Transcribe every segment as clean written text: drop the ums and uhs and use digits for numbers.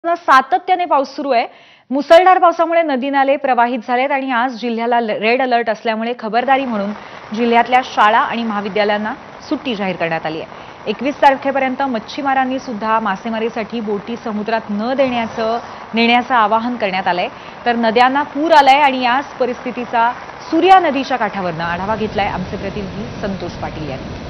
सातत्याने पाऊस सुरू आहे। मुसळधार पावसामुळे नदी नाले प्रवाहित झालेत आणि आज जिल्ह्याला रेड अलर्ट असल्यामुळे खबरदारी म्हणून जिल्ह्यातल्या शाळा आणि महाविद्यालयांना सुट्टी जाहीर करण्यात आली आहे। 21 तारखेपर्यंत मच्छीमारांनी सुद्धा मासेमारीसाठी बोटी समुद्रात न नेण्याचं आवाहन करण्यात आलंय। तर नद्यांना पूर आलाय आणि याच परिस्थितीचा सूर्या नदीच्या काठावरनं आढावा घेतलाय आमचे प्रतिनिधी संतोष पाटील यांनी।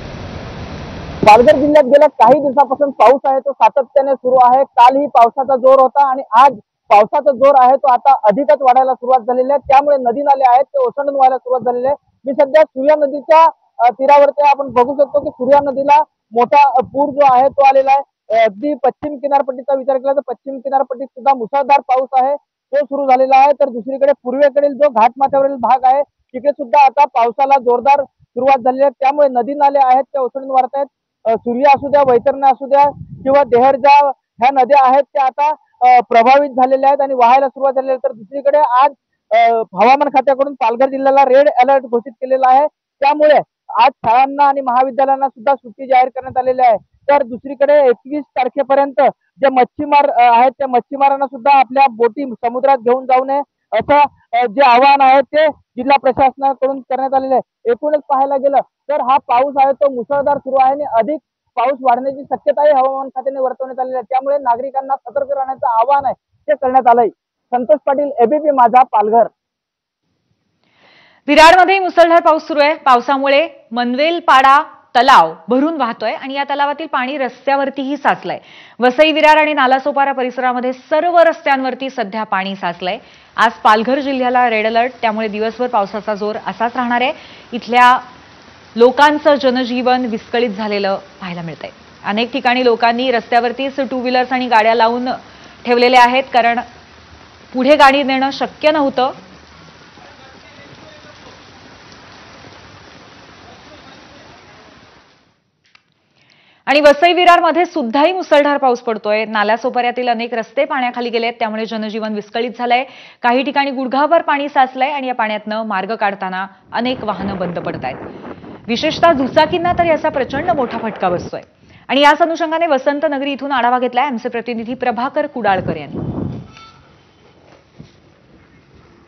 पालघर जिल्ह्यात गेल्या काही दिवसापासून पाऊस आहे तो सातत्याने सुरू आहे। कालही पावसाचा जोर होता आणि आज पावसाचा जोर आहे तो आता अधिकच वाढायला सुरुवात झालेली आहे। त्यामुळे नदी नाले आहेत ते ओसंडून व्हायला सुरुवात झालेली आहे। मी सध्या सूर्या नदीच्या तीरावरती आपण बघू शकतो की सूर्या नदीला मोठा पूर जो आहे तो आलेला आहे। अगदी पश्चिम किनारपट्टीचा विचार केला तर पश्चिम किनारपट्टीत सुद्धा मुसळधार पाऊस आहे तो सुरू झालेला आहे। तर दुसरीकडे पूर्वेकडील जो घाटमाथ्यावरील भाग आहे तिथे सुद्धा आता पावसाला जोरदार सुरुवात झालेली आहे। त्यामुळे नदी नाले आहेत ते ओसंडून वाढत आहेत। सूर्या असू द्या, वैतरणा असू द्या किंवा देहरजा ह्या नद्या आहेत त्या आता प्रभावित झालेल्या आहेत आणि वाहायला सुरुवात झालेली आहे। तर दुसरीकडे आज हवामान खात्याकडून पालघर जिल्ह्याला रेड अलर्ट घोषित केलेला आहे। त्यामुळे आज शाळांना आणि महाविद्यालयांना सुद्धा सुट्टी जाहीर करण्यात आलेली आहे। तर दुसरीकडे 21 तारखेपर्यंत जे मच्छीमार आहेत त्या मच्छीमारांना सुद्धा आपल्या बोटी समुद्रात घेऊन जाऊ नये असं जे आवाहन आहे ते जिल्हा प्रशासनाकडून करण्यात आलेले आहे। एकूणच पाहायला गेलं तर हा पाऊस आहे तो मुसळधार सुरू आहे आणि अधिक पाऊस वाढण्याची शक्यताही हवामान खात्याने वर्तवण्यात आलेली आहे। त्यामुळे नागरिकांना सतर्क राहण्याचं आवाहन आहे ते करण्यात आलंय। संतोष पाटील, एबीपी माझा, पालघर। विरारमध्ये मुसळधार पाऊस सुरू आहे। पावसामुळे मनवेलपाडा तलाव भरून वाहतोय आणि या तलावातील पाणी रस्त्यावरतीही साचलंय। वसई, विरार आणि नालासोपारा परिसरामध्ये सर्व रस्त्यांवरती सध्या पाणी साचलंय। आज पालघर जिल्ह्याला रेड अलर्ट, त्यामुळे दिवसभर पावसाचा जोर असाच राहणार आहे। इथल्या लोकांचं जनजीवन विस्कळीत झालेलं पाहायला मिळतंय। अनेक ठिकाणी लोकांनी रस्त्यावरतीच टू व्हीलर्स आणि गाड्या लावून ठेवलेले आहेत, कारण पुढे गाडी नेणं शक्य नव्हतं। आणि वसई विरारमध्ये सुद्धाही मुसळधार पाऊस पडतोय। नाल्यासोपाऱ्यातील अनेक रस्ते पाण्याखाली गेलेत, त्यामुळे जनजीवन विस्कळीत झालंय। काही ठिकाणी गुडघाभर पाणी साचलंय आणि या पाण्यातनं मार्ग काढताना अनेक वाहनं बंद पडत आहेत। विशेषतः दुचाकींना तर याचा प्रचंड मोठा फटका बसतोय। आणि याच अनुषंगाने वसंत नगरी इथून आढावा घेतलाय आमचे प्रतिनिधी प्रभाकर कुडाळकर यांनी।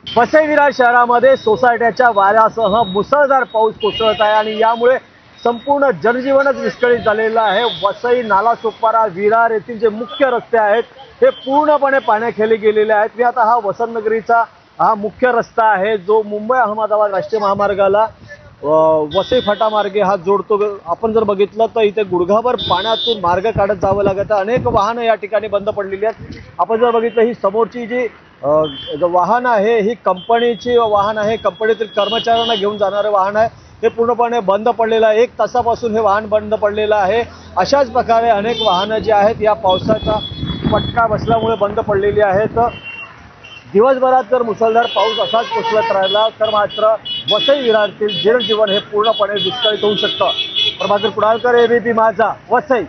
वसई विरार शहरामध्ये सोसायट्याच्या वाऱ्यासह मुसळधार पाऊस कोसळत आहे आणि यामुळे संपूर्ण जनजीवनच विस्कळीत झालेलं आहे। वसई, नालासोपारा, विरार येथील जे मुख्य रस्ते आहेत हे पूर्णपणे पाण्याखाली गेलेले आहेत। मी आता हा वसंत नगरीचा हा मुख्य रस्ता आहे जो मुंबई अहमदाबाद राष्ट्रीय महामार्गाला वसई फाटा मार्गे हा जोडतो। आपण जर बघितलं तर इथे गुडघाभर पाण्यातून मार्ग काढत जावं लागत। अनेक वाहनं या ठिकाणी बंद पडलेली आहेत। आपण जर बघितलं ही समोरची जी वाहन आहे ही कंपनीची वाहन आहे, कंपनीतील कर्मचाऱ्यांना घेऊन जाणारे वाहन आहे। हे पूर्णपणे बंद पडलेलं आहे। 1 तासापासून हे वाहन बंद पडलेलं आहे। अशाच प्रकारे अनेक वाहनं जी आहेत या पावसाचा फटका बसल्यामुळे बंद पडलेली आहेत। दिवसभरात जर मुसळधार पाऊस असाच कोसळत राहिला तर मात्र वसई विरारतील जनजीवन हे पूर्णपणे विस्कळीत होऊ शकतं। प्रभाकर कुडाळकर, एबीपी माझा, वसई।